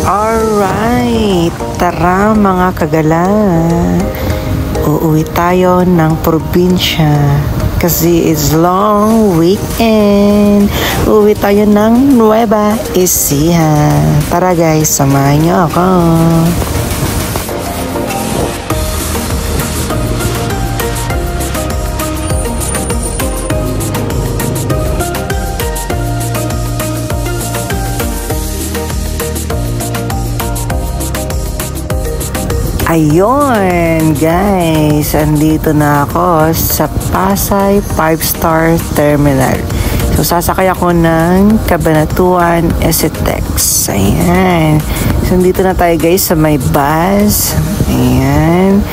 Alright, tara mga kagala. Uuwi tayo ng probinsya kasi it's long weekend. Uuwi tayo ng Nueva Ecija. Tara guys, samahan niyo ako. Ayun guys, andito na ako sa Pasay 5-star Terminal. So sasakay ako ng Cabanatuan SCTEX. Ayan. So andito na tayo guys sa may bus. Ayan.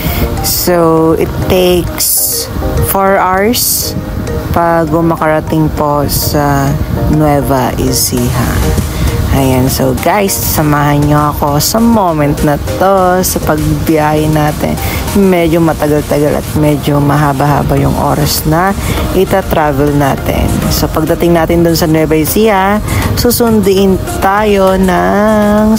So it takes 4 hours pag makarating po sa Nueva Ecija. Ayan, so guys, samahan nyo ako sa moment na to, sa pagbiyahe natin. Medyo matagal-tagal at medyo mahaba-haba yung oras na ita-travel natin. So pagdating natin dun sa Nueva Ecija, susunduin tayo ng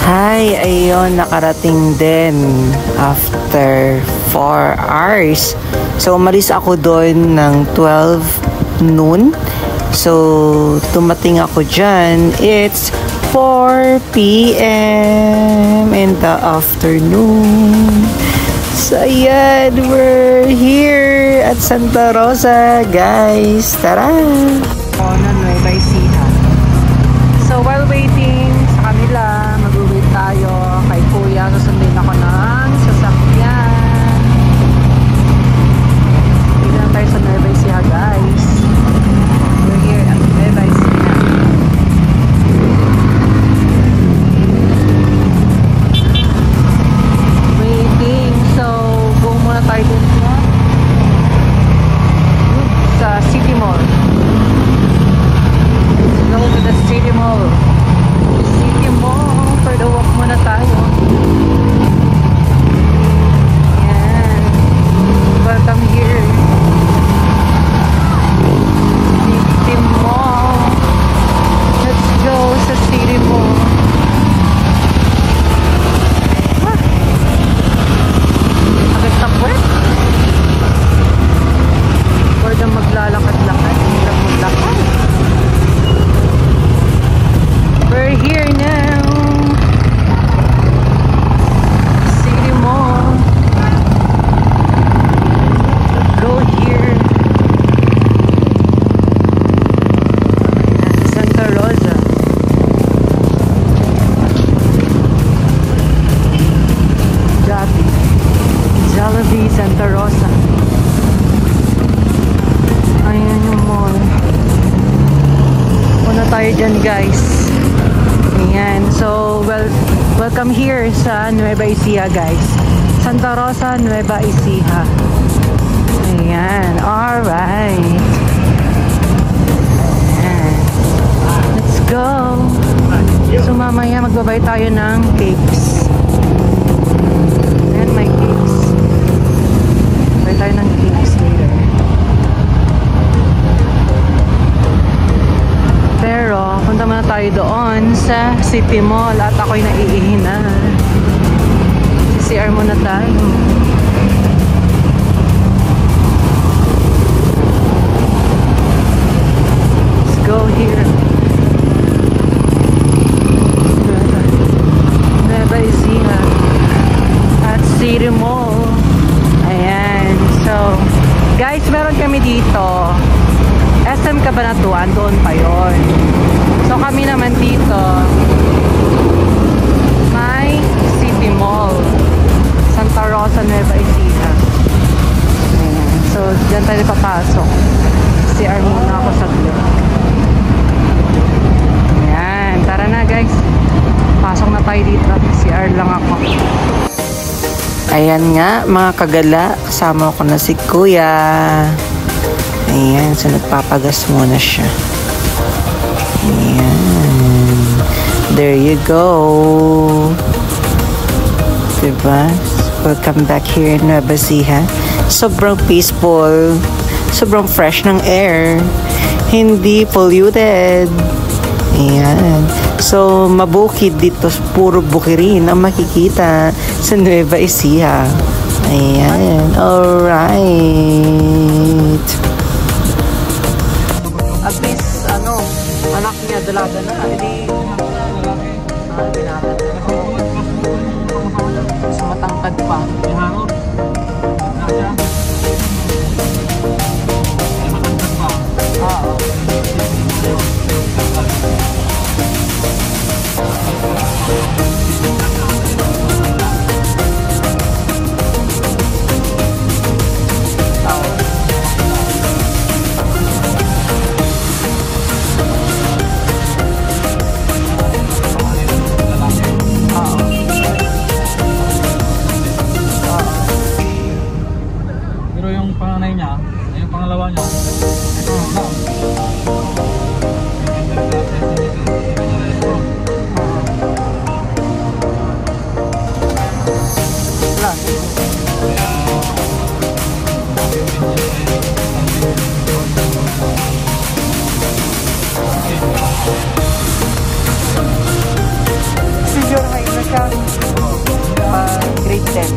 Hi, ayun, nakarating din after 4 hours. So, umalis ako doon ng 12 noon. So, tumating ako dyan. It's 4 p.m. in the afternoon. So, ayan, we're here at Santa Rosa, guys. Tara! Nueva Ecija. So, while waiting sa kanila, mag-uwi tayo kay Kuya. Susundin ako ng sasakyan. Dito na tayo sa Nueva Ecija, guys. We're here at Nueva Ecija. Waiting. So, go muna tayo dito sa City Mall. Go to the City Mall. City Mall. For the walk muna tayo. Ayan. Welcome here. City Mall. Let's go sa City Mall. Agad takwet. For the maglalakad-lakad. Hirap maglakad. We're here now. City Mall. Go here. Santa Rosa. Jollibee, Santa Rosa. Ayan yung mall. Muna tayo dyan guys. Ayan. So, welcome here sa Nueva Ecija, guys. Santa Rosa, Nueva Ecija. Ayan. Alright. Ayan. Let's go. So, mamaya magbabay tayo ng cakes. Ayan, may cakes. Magbabay tayo ng cakes later. Pero, punta muna tayo doon sa City Mall at ako'y naiihi na. CCR muna tayo. Let's go here. Nueva Ecija at City Mall. Ayan. So, guys, meron kami dito. SM Cabanatuan, doon pa yun. So kami naman dito may City Mall, Santa Rosa, Nueva Ecija. So dyan tayo papasok. CR muna ako saglit. Ayan, tara na guys. Pasok na tayo dito. CR lang ako. Ayan nga mga kagala, kasama ko na si Kuya. Ayan, so nagpapagas muna siya. Ayan. There you go. Diba? Welcome back here in Nueva Ecija. Sobrang peaceful. Sobrang fresh ng air. Hindi polluted. Ayan. So, mabukid dito. Puro bukirin ang makikita sa Nueva Ecija. Ayan. Alright. At least, anak niya dalaga na. Hindi, binatad na. Mas matangkad pa. Grade 10.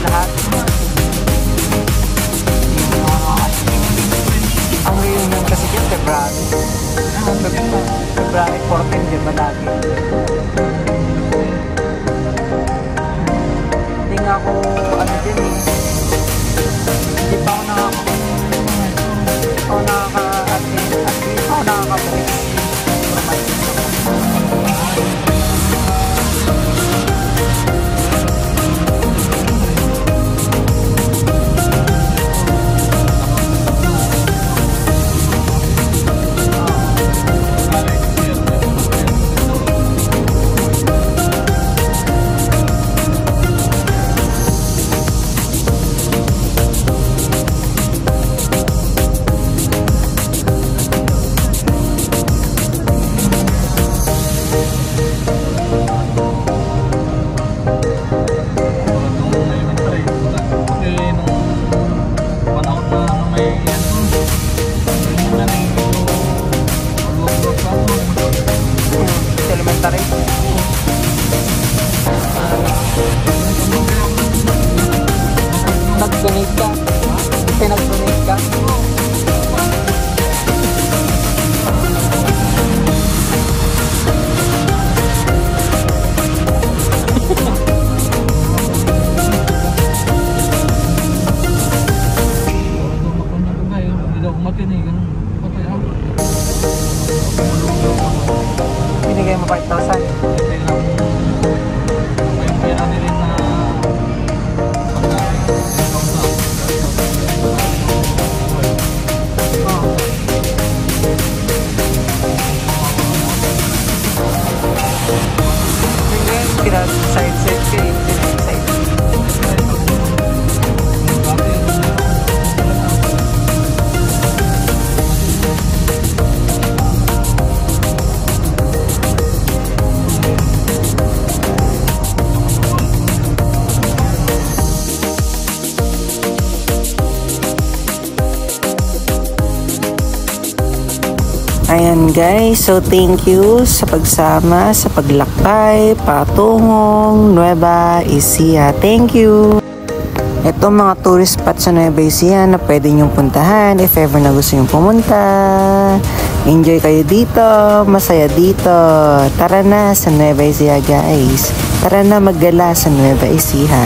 Lahat. Ang reunion kasi dyan, February. February 14 din ba dati? Hindi nga ako, din eh. Hindi pa ako nakaka-balik. Nag-donate ka? Pinag-donate ka? Binigay mo 5,000? Ayan guys, so thank you sa pagsama, sa paglakbay, patungong Nueva Ecija. Thank you! Ito mga tourist spot sa Nueva Ecija na pwede nyong puntahan if ever na gusto nyong pumunta. Enjoy kayo dito, masaya dito. Tara na sa Nueva Ecija guys. Tara na maggala sa Nueva Ecija.